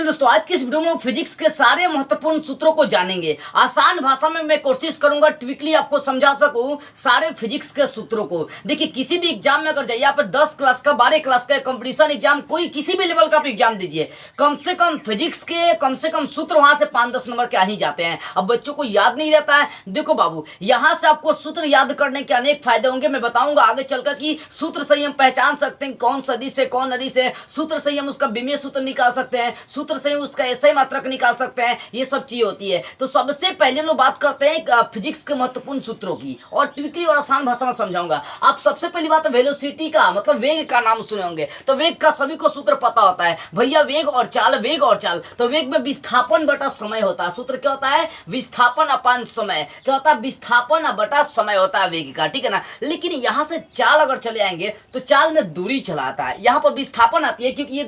चलिए दोस्तों, आज की इस वीडियो में फिजिक्स के सारे महत्वपूर्ण सूत्रों को जानेंगे। आसान भाषा में मैं कोशिश करूंगा क्विकली आपको समझा सकूं सारे फिजिक्स के सूत्रों को। देखिए, किसी भी एग्जाम में अगर जाइए, आप 10 क्लास का 12 क्लास का कंपटीशन एग्जाम, कोई किसी भी लेवल का आप एग्जाम दीजिए, कम से कम फिजिक्स के कम से कम सूत्र वहां से 5-10 नंबर के आ ही जाते हैं। अब बच्चों को याद नहीं रहता है। देखो बाबू, यहां से आपको सूत्र याद करने के अनेक फायदे होंगे। मैं बताऊंगा आगे चलकर कि सूत्र से ही हम पहचान सकते हैं कौन सदी से कौन नदी से, सूत्र से ही हम उसका विमीय सूत्र निकाल सकते हैं, सूत्र से उसका ऐसे मात्रक निकाल सकते हैं। ये सब चीज होती है। तो सबसे पहले हम लोग बात करते हैं फिजिक्स के महत्वपूर्ण सूत्रों की, और क्विकली और आसान भाषा में समझाऊंगा। आप सबसे पहली बात वेलोसिटी का मतलब वेग का नाम सुने होंगे, तो वेग का सभी को सूत्र पता होता है भैया, वेग और चाल, वेग और चाल। तो वेग में विस्थापन बटा समय होता है। सूत्र क्या होता है? विस्थापन अपान समय। क्या होता है? विस्थापन बटा समय होता है वेग का, ठीक है ना। लेकिन यहां से चाल अगर चले आएंगे तो चाल में दूरी चला आता है, यहां पर विस्थापन आती है, क्योंकि ये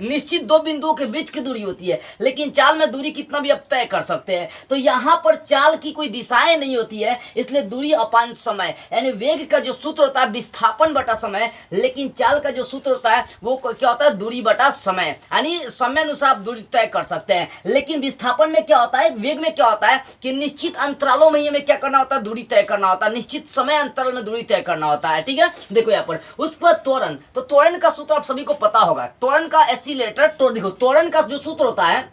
निश्चित दो बिंदुओं के बीच की दूरी होती है। लेकिन चाल में दूरी कितना भी आप तय कर सकते हैं। तो यहां पर चाल की कोई दिशाएं नहीं होती है, इसलिए दूरी अपान समय, यानी वेग का जो सूत्र होता है विस्थापन बटा समय, लेकिन चाल का जो सूत्र होता है वो क्या होता है? दूरी बटा समय, यानी समय अनुसार आप दूरी तय कर सकते हैं। लेकिन विस्थापन में क्या होता है, वेग में क्या होता है कि निश्चित अंतरालों में हमें क्या करना होता है? दूरी तय करना होता है, निश्चित समय अंतराल में दूरी तय करना होता है, ठीक है। देखो यहाँ पर उसके बाद त्वरण, तो त्वरण का सूत्र आप सभी को पता होगा। त्वरण का एसिलेटर, तो देखो त्वरण का जो सूत्र होता है,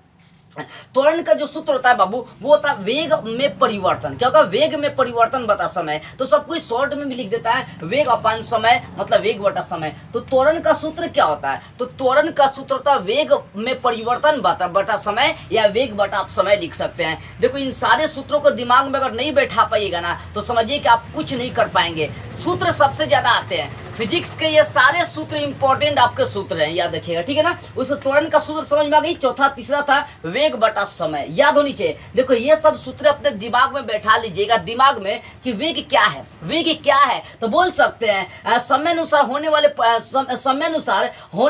त्वरण का जो सूत्र होता है बाबू, वो होता है वेग में परिवर्तन। क्या होगा? वेग में परिवर्तन बटा समय। तो सब कुछ शॉर्ट में भी लिख देता है, वेग अपान समय मतलब वेग बटा समय। तो त्वरण का सूत्र क्या होता है? तो त्वरण का सूत्र होता है वेग में परिवर्तन बटा समय, या वेग बटा आप समय लिख सकते हैं। देखो, इन सारे सूत्रों को दिमाग में अगर नहीं बैठा पाइएगा ना, तो समझिए कि आप कुछ नहीं कर पाएंगे। सूत्र सबसे ज्यादा आते हैं फिजिक्स के, ये सारे सूत्र इंपॉर्टेंट आपके सूत्र हैं, याद रखिएगा, ठीक है ना। उस त्वरण का सूत्र समझ में आ गई। चौथा तीसरा था वेग बटा समय, याद होनी चाहिए। देखो, ये सब सूत्र अपने दिमाग में बैठा लीजिएगा, दिमाग में कि वेग क्या है, वेग क्या है। तो बोल सकते हैं समय अनुसार होने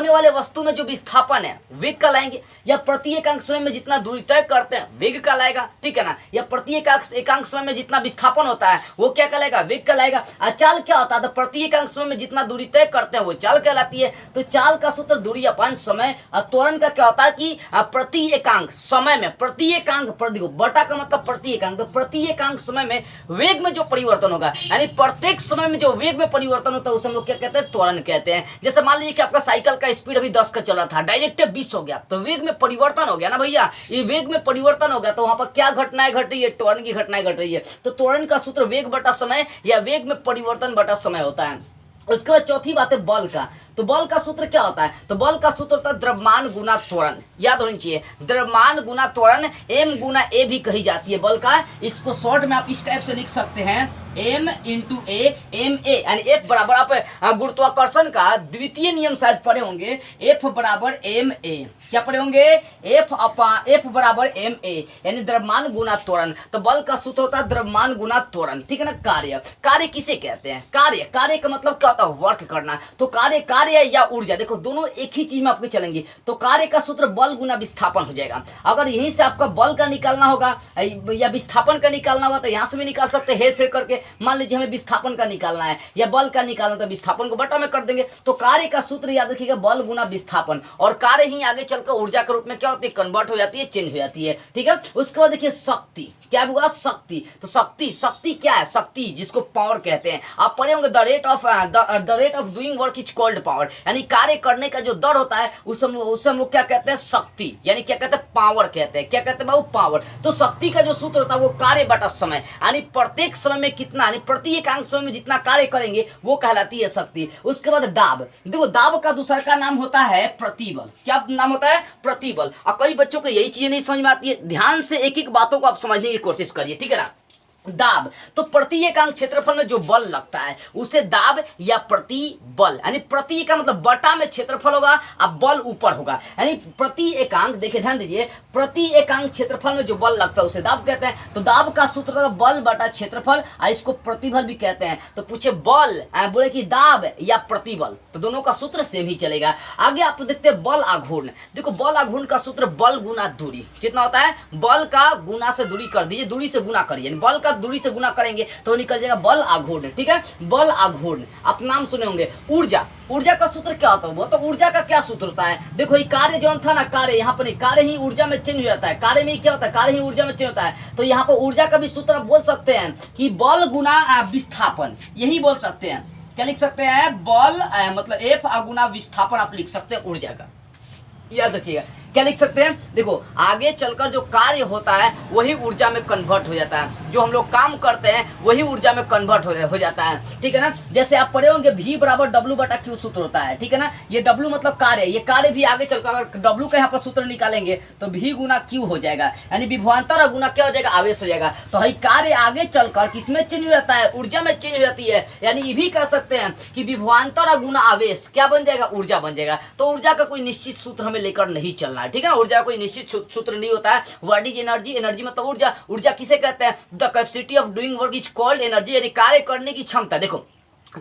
वाले वस्तु में जो विस्थापन है वेग कहलाएंगे, या प्रति एकांक समय में जितना दूरी तय करते हैं वेग कहलाएगा, ठीक है ना। या प्रति एकांक समय में जितना विस्थापन होता है वो क्या कहलाएगा? वेग कहलाएगा। चाल क्या होता है? तो प्रति एकांक समय में जितना दूरी तय करते हैं वो चाल कहलाती है। तो चाल का सूत्र दूरी अपान समय। और त्वरण का क्या होता है कि प्रति एकांक समय में, प्रति एकांक बटा का मतलब प्रति एकांक, तो प्रति एकांक समय में वेग में जो परिवर्तन होगा, यानी प्रत्येक समय में जो वेग में परिवर्तन होता है उसे हम लोग क्या कहते हैं? त्वरण कहते हैं। जैसे मान लीजिए कि आपका साइकिल का स्पीड अभी 10 का चला था, डायरेक्ट 20 हो गया, तो वेग में परिवर्तन हो गया ना भैया। ये वेग में परिवर्तन हो गया, तो वहां पर क्या घटनाएं घट रही है? त्वरण की घटनाएं घट रही है। तो त्वरण का सूत्र वेग बटा समय या वेग में परिवर्तन बटा समय होता है। उसके बाद चौथी बात है बल का। तो बल का सूत्र क्या होता है? तो बल का सूत्र होता है द्रव्यमान गुना त्वरण, याद होनी चाहिए। द्रव्यमान गुना त्वरण, एम गुना ए भी कही जाती है बल का। इसको शॉर्ट में आप इस टाइप से लिख सकते हैं, M into A, M A, यानी एफ बराबर, आप गुरुत्वाकर्षण का द्वितीय नियम शायद पढ़े होंगे, एफ बराबर एम ए। क्या पढ़े होंगे? एफ बराबर एम ए, यानी द्रव्यमान गुना त्वरण। तो बल का सूत्र होता है द्रव्यमान गुना त्वरण, ठीक है ना। कार्य किसे कहते हैं? कार्य का मतलब क्या होता है? वर्क करना। तो कार्य या ऊर्जा, देखो दोनों एक ही चीज में आपके चलेंगी। तो कार्य का सूत्र बल गुना विस्थापन हो जाएगा। अगर यहीं से आपका बल का निकालना होगा या विस्थापन का निकालना होगा, तो यहां से भी निकाल सकते हैं हेर फेर करके। मान लीजिए हमें विस्थापन का निकालना है या बल का निकालना, तो विस्थापन को बटा में कर देंगे। तो कार्य का सूत्र याद रखिएगा बल गुना विस्थापन, और कार्य ही आगे चलकर ऊर्जा के रूप में क्या होती है? कन्वर्ट हो जाती है, चेंज हो जाती है, ठीक है। उसके बाद देखिए शक्ति, क्या हुआ? शक्ति। तो शक्ति क्या है? शक्ति जिसको पावर कहते हैं, आप पढ़े होंगे the rate of doing work is called power, यानी कार्य करने का जो दर होता है उसे हम लोग क्या कहते हैं? शक्ति, यानी क्या कहते हैं? पावर कहते हैं। क्या कहते हैं बाबू? पावर। तो शक्ति का जो सूत्र होता है वो कार्य बटा समय, यानी प्रत्येक समय में कितना, यानी प्रति एकांक समय में जितना कार्य करेंगे वो कहलाती है शक्ति। उसके बाद दाब, देखो दाब का दूसरा का नाम होता है प्रतिबल। क्या नाम होता है? प्रतिबल। और कई बच्चों को यही चीजें नहीं समझ में आती है, ध्यान से एक एक बातों को आप समझने की कोशिश करिए, ठीक है ना। दाब, तो प्रति एकांक क्षेत्रफल में जो बल लगता है उसे दाब या प्रति बल, यानी प्रति का मतलब बटा में क्षेत्रफल होगा, अब बल ऊपर होगा, यानी प्रति एकांक, देखिए ध्यान दीजिए, प्रति एकांक क्षेत्रफल में जो बल लगता है उसे दाब कहते हैं। तो दाब का सूत्र होगा बल बटा क्षेत्रफल, और इसको प्रतिबल भी कहते हैं। तो पूछे बल, बोले कि दाब या प्रतिबल, तो दोनों का सूत्र सेम ही चलेगा। आगे आप देखते हैं बल आघूर्ण। देखो बल आघूर्ण का सूत्र बल गुना दूरी, कितना होता है? बल का गुना से दूरी कर दीजिए, दूरी से गुना करिए, बल का दूरी से गुना करेंगे तो निकल जाएगा बल आघूर्ण, ठीक है, बल आघूर्ण। आप नाम सुने होंगे। ऊर्जा, ऊर्जा का सूत्र क्या होता है? वो तो ऊर्जा का क्या सूत्र होता है? देखो ये कार्य जो था ना, कार्य यहाँ पर नहीं, कार्य ही ऊर्जा में चेंज हो जाता है। कार्य में क्या होता है? कार्य ही ऊर्जा में चेंज होता है। तो यहाँ पर ऊर्जा का भी सूत्र आप बोल सकते हैं कि बल गुना विस्थापन, यही बोल सकते हैं। क्या लिख सकते हैं? बल मतलब एफ गुना विस्थापन आप लिख सकते हैं ऊर्जा का। याद रखिएगा क्या लिख सकते हैं? देखो आगे चलकर जो कार्य होता है वही ऊर्जा में कन्वर्ट हो जाता है, जो हम लोग काम करते हैं वही ऊर्जा में कन्वर्ट हो जाता है, ठीक है ना। जैसे आप पढ़े होंगे V बराबर W/Q सूत्र होता है, ठीक है ना। ये W मतलब कार्य, ये कार्य भी आगे चलकर अगर W का यहाँ पर सूत्र निकालेंगे तो V गुना Q हो जाएगा, यानी विभवांतर और गुना क्या हो जाएगा? आवेश हो जाएगा। तो भाई कार्य आगे चलकर किसमें चेंज हो जाता है? ऊर्जा में चेंज हो जाती है, यानी ये भी कह सकते हैं कि विभवांतर और गुना आवेश क्या बन जाएगा? ऊर्जा बन जाएगा। तो ऊर्जा का कोई निश्चित सूत्र हमें लेकर नहीं चलना है, ठीक है ना। ऊर्जा कोई निश्चित सूत्र नहीं होता है। What is energy? एनर्जी मतलब ऊर्जा। ऊर्जा किसे कहते हैं? The capacity of doing work is called energy, यानी कार्य करने की क्षमता। देखो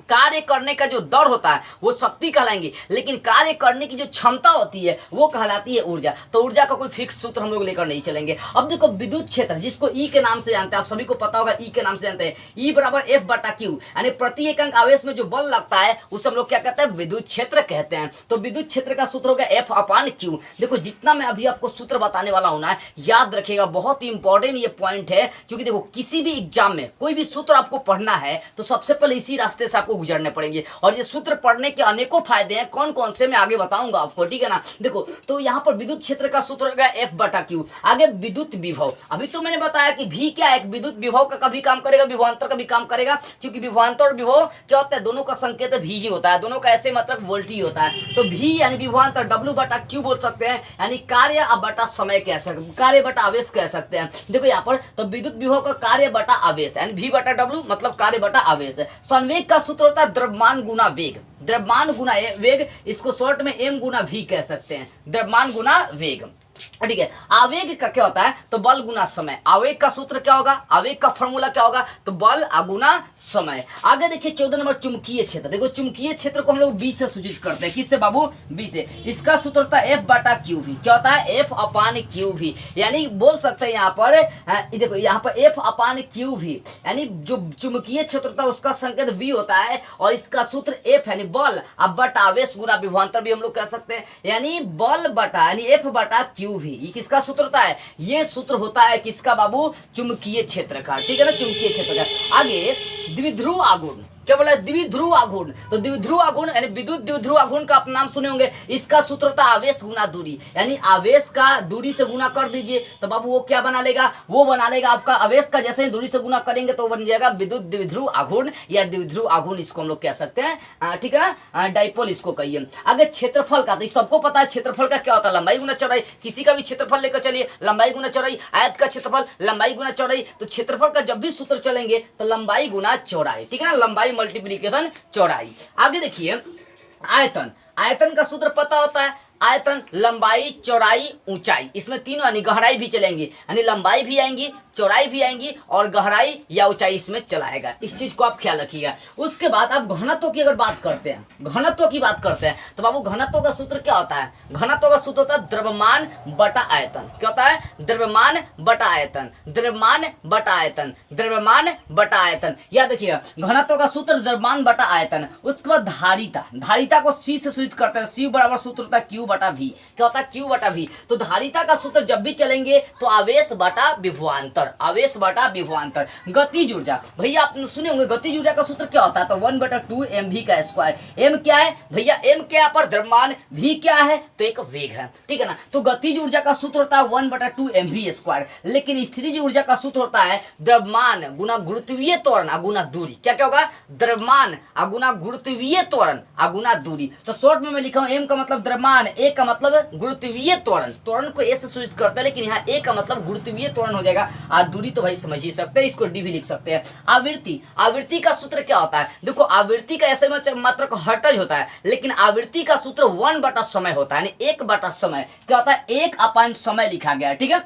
कार्य करने का जो दर होता है वो शक्ति कहलाएंगे, लेकिन कार्य करने की जो क्षमता होती है वो कहलाती है ऊर्जा। तो ऊर्जा का कोई फिक्स सूत्र हम लोग लेकर नहीं चलेंगे। अब देखो विद्युत क्षेत्र, जिसको ई के नाम से जानते हैं, आप सभी को पता होगा ई के नाम से जानते हैं। ई बराबर F/Q, यानी प्रति एकक आवेश में जो बल लगता है उसे हम लोग क्या कहते हैं? विद्युत क्षेत्र कहते हैं। तो विद्युत क्षेत्र का सूत्र होगा F/Q। देखो जितना मैं अभी आपको सूत्र बताने वाला हूं ना, याद रखिएगा, बहुत ही इंपॉर्टेंट ये पॉइंट है, क्योंकि देखो किसी भी एग्जाम में कोई भी सूत्र आपको पढ़ना है तो सबसे पहले इसी रास्ते से आपको गुजरने पड़ेंगे। और ये सूत्र पढ़ने के अनेकों फायदे हैं, कौन कौन से मैं आगे बताऊंगा आपको, ठीक है ना। देखो तो यहाँ पर विद्युत क्षेत्र का सूत्र होगा F/Q। आगे विद्युत विभव, अभी तो मैंने बताया कि V क्या है? विद्युत विभव का कभी काम करेगा, विभवांतर का भी काम करेगा, क्योंकि विभवांतर और विभव क्या होता है? दोनों का संकेत V ही होता है, दोनों का ऐसे मतलब वोल्ट ही होता है। तो V यानी विभवांतर, W/Q बोल सकते हैं, यानी कार्य बटा समय कह सकते हैं, कार्य बटा आवेश कह सकते हैं। देखो यहाँ पर तो विद्युत विभव का कार्य बटा आवेश यानी V/W मतलब कार्य बटा आवेश। संवेग का सूत्र होता है द्रव्यमान गुना वेग, द्रव्यमान गुना वेग, इसको शॉर्ट में m गुना v कह सकते हैं, द्रव्यमान गुना वेग, ठीक है। आवेग का क्या होता है? तो बल गुना समय। आवेग का सूत्र क्या होगा? आवेग का फॉर्मूला क्या होगा? तो बल गुना समय। आगे देखिए 14 नंबर चुंबकीय क्षेत्र। देखो चुंबकीय क्षेत्र को हम लोग B से सूचित करते हैं, किससे बाबू? B से। इसका सूत्र होता है F/Q। क्या होता है? F/Q, यानी बोल सकते हैं यहाँ पर, देखो यहाँ पर F/Q, यानी जो चुंबकीय क्षेत्र होता है उसका संकेत V होता है, और इसका सूत्र F यानी बल बटा आवेश गुना विभवांतर भी हम लोग कह सकते हैं, यानी बल बटा यानी F/Q। ये किसका सूत्र होता है? ये सूत्र होता है किसका बाबू? चुंबकीय क्षेत्र का, ठीक है ना, चुंबकीय क्षेत्र का। आगे द्विध्रुव आघूर्ण, क्या बोला? द्विध्रुव आघूर्ण। तो द्विध्रुव आघूर्ण यानी विद्युत द्विध्रुव आघूर्ण का आप नाम सुने होंगे। इसका सूत्र होता है आवेश गुना दूरी, यानी आवेश का दूरी से गुना कर दीजिए तो बाबू वो क्या बना लेगा? वो बना लेगा आपका आवेश का, जैसे ही दूरी से गुना करेंगे तो बन जाएगा विद्युत द्विध्रुव आघूर्ण या द्विध्रुव आघूर्ण, इसको हम लोग कह सकते हैं, ठीक है ना, डाइपोल इसको कहिए। आगे क्षेत्रफल का, तो सबको पता है क्षेत्रफल का क्या होता है? लंबाई गुना चौड़ाई। किसी का भी क्षेत्रफल लेकर चलिए, लंबाई गुना चौड़ाई। आयत का क्षेत्रफल लंबाई गुना चौड़ाई। तो क्षेत्रफल का जब भी सूत्र चलेंगे तो लंबाई गुना चौड़ाई, ठीक है ना, लंबाई मल्टीप्लिकेशन चौड़ाई। आगे देखिए आयतन, आयतन का सूत्र पता होता है, आयतन लंबाई चौड़ाई ऊंचाई, इसमें तीनों यानी गहराई भी चलेंगी, यानी लंबाई भी आएंगी, चौड़ाई भी आएंगी और गहराई या ऊंचाई इसमें चलाएगा। इस चीज को आप ख्याल रखिएगा। उसके बाद आप घनत्व की अगर बात करते हैं, घनत्व की बात करते हैं तो बाबू घनत्व का सूत्र क्या होता है? घनत्व का सूत्र होता है द्रव्यमान बटा आयतन। क्या होता है? द्रव्यमान बटा आयतन, द्रव्यमान बटा आयतन, द्रव्यमान बटा आयतन। याद रखिएगा घनत्व का सूत्र द्रव्यमान बटा आयतन। उसके बाद धारिता, धारिता को C से सूचित करते हैं। C बराबर सूत्र होता है Q/V। क्या होता है? Q/V। तो धारिता का सूत्र जब भी चलेंगे तो आवेश बटा विभवांतर, आवेश बटा विभवांतर। गतिज ऊर्जा, भैया आप सुने होंगे गतिज ऊर्जा का सूत्र क्या होता है? तो 1/2 mv का स्क्वायर। m क्या है भैया? m क्या पर द्रव्यमान, v क्या है? तो एक वेग है, ठीक है ना। तो गतिज ऊर्जा का सूत्र होता है 1/2 mv स्क्वायर। लेकिन स्थितिज ऊर्जा का सूत्र होता है द्रव्यमान गुना गुरुत्वीय त्वरण गुना दूरी। क्या क्या होगा? द्रव्यमान गुना गुरुत्वीय त्वरण गुना दूरी। तो शॉर्ट में मैं लिखा हूं m का मतलब द्रव्यमान, a का मतलब गुरुत्वीय त्वरण, त्वरण को a से सूचित करता है, लेकिन यहाँ a का मतलब गुरुत्वीय त्वरण हो जाएगा। दूरी तो भाई समझ ही सकते हैं, इसको डी भी लिख सकते हैं। आवृत्ति, आवृत्ति का सूत्र क्या होता है? देखो आवृत्ति का ऐसे में मात्रक हर्ट्ज होता है, लेकिन आवृत्ति का सूत्र 1/समय होता है, यानी 1/समय। क्या होता है? 1/समय लिखा गया है, ठीक है।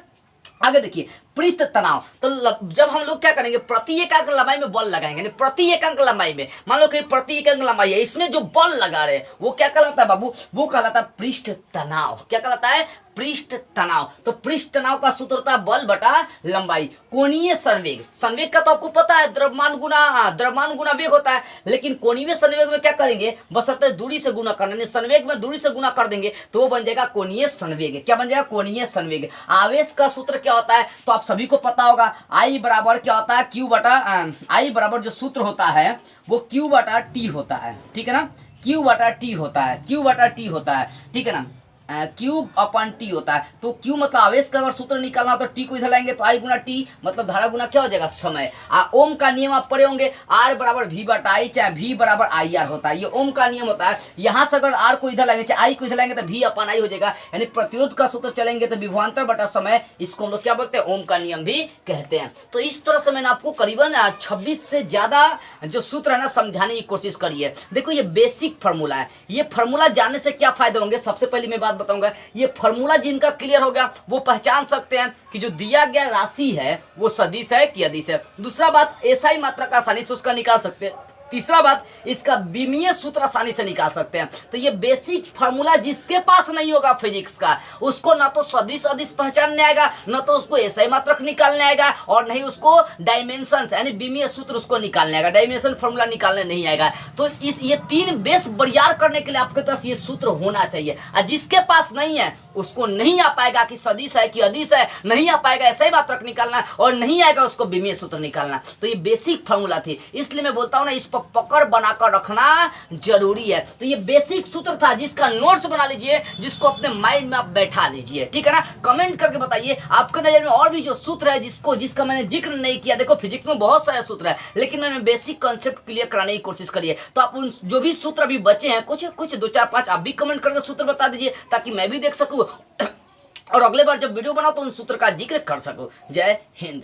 आगे देखिए पृष्ठ तनाव। तो जब हम लोग क्या करेंगे, प्रति एकांक लंबाई में बल लगाएंगे, प्रति एकांक लंबाई में, मान लो कि प्रति एकांक लंबाई है, इसमें जो बल लगा रहे हैं वो क्या कहलाता है बाबू, वो कहलाता है पृष्ठ तनाव। क्या कहलाता है, पृष्ठ तनाव। तो पृष्ठ तनाव का सूत्र होता है बल बटा लंबाई। कोणीय संवेग, संवेग का तो आपको पता है द्रव्यमान गुना वेग होता है, लेकिन कोणीय संवेग में क्या करेंगे, बशर्ते दूरी से गुना करना, संवेग में दूरी से गुना कर देंगे तो वो बन जाएगा कोणीय संवेग। क्या बन जाएगा, कोणीय संवेग। आवेश का सूत्र क्या होता है, तो आप सभी को पता होगा, आई बराबर क्या होता है, क्यू बटा आई बराबर जो सूत्र होता है वो क्यू बटा टी होता है, ठीक है ना, क्यू बटा टी होता है, क्यू बटा टी होता है, ठीक है ना, क्यू अपन टी होता है। तो क्यू मतलब आवेश का अगर सूत्र निकालना हो तो टी को इधर लाएंगे तो आई गुना टी मतलब धारा गुना क्या हो जाएगा, समय। ओम का नियम आप पढ़े होंगे, आर बराबर वी बटा आई, चाहे वी बराबर आई आर होता है, ये ओम का नियम होता है। यहाँ से अगर आर को इधर लाएंगे चाहे आई को इधर लाएंगे तो वी अपन आई हो जाएगा, यानी प्रतिरोध का सूत्र चलेंगे तो विभवांतर बटा समय, इसको हम लोग क्या बोलते हैं, ओम का नियम भी कहते हैं। तो इस तरह से मैंने आपको करीबन 26 से ज्यादा जो सूत्र है ना समझाने की कोशिश करी है। देखो ये बेसिक फार्मूला है, ये फार्मूला जानने से क्या फायदे होंगे, सबसे पहले मैं बात बताऊंगा, ये फार्मूला जिनका क्लियर हो गया वो पहचान सकते हैं कि जो दिया गया राशि है वो सदिश है कि अदिश है। दूसरा बात, एसआई मात्रा का आसानी से उसका निकाल सकते हैं। तीसरा बात, इसका विमीय सूत्र आसानी से निकाल सकते हैं। तो ये बेसिक फार्मूला जिसके पास नहीं होगा फिजिक्स का, उसको ना तो सदिश अदिश पहचानने आएगा, ना तो उसको एसआई मात्रक निकालने आएगा, और नहीं उसको डायमेंशन यानी विमीय सूत्र उसको निकालने आएगा, डायमेंशन फार्मूला निकालने नहीं आएगा। तो ये तीन बेस बरियार करने के लिए आपके पास ये सूत्र होना चाहिए, और जिसके पास नहीं है उसको नहीं आ पाएगा कि सदिश है कि अदिश है, नहीं आ पाएगा एसआई मात्रक निकालना, और नहीं आएगा उसको विमीय सूत्र निकालना। तो ये बेसिक फार्मूला थी, इसलिए मैं बोलता हूं ना, इस पर पकड़ बनाकर रखना जरूरी है। तो ये बेसिक सूत्र था जिसका नोट्स बना लीजिए, जिसको अपने माइंड में आप बैठा लीजिए, ठीक है ना। कमेंट करके बताइए आपके नजर में और भी जो सूत्र है जिसका मैंने जिक्र नहीं किया। देखो फिजिक्स में बहुत सारे सूत्र है, लेकिन मैंने बेसिक कॉन्सेप्ट क्लियर कराने की कोशिश करी है। तो आप उन जो भी सूत्र अभी बचे हैं, कुछ 2 4 5 आप भी कमेंट करके सूत्र बता दीजिए, ताकि मैं भी देख सकूं और अगले बार जब वीडियो बनाओ तो उन सूत्र का जिक्र कर सकूं। जय हिंद।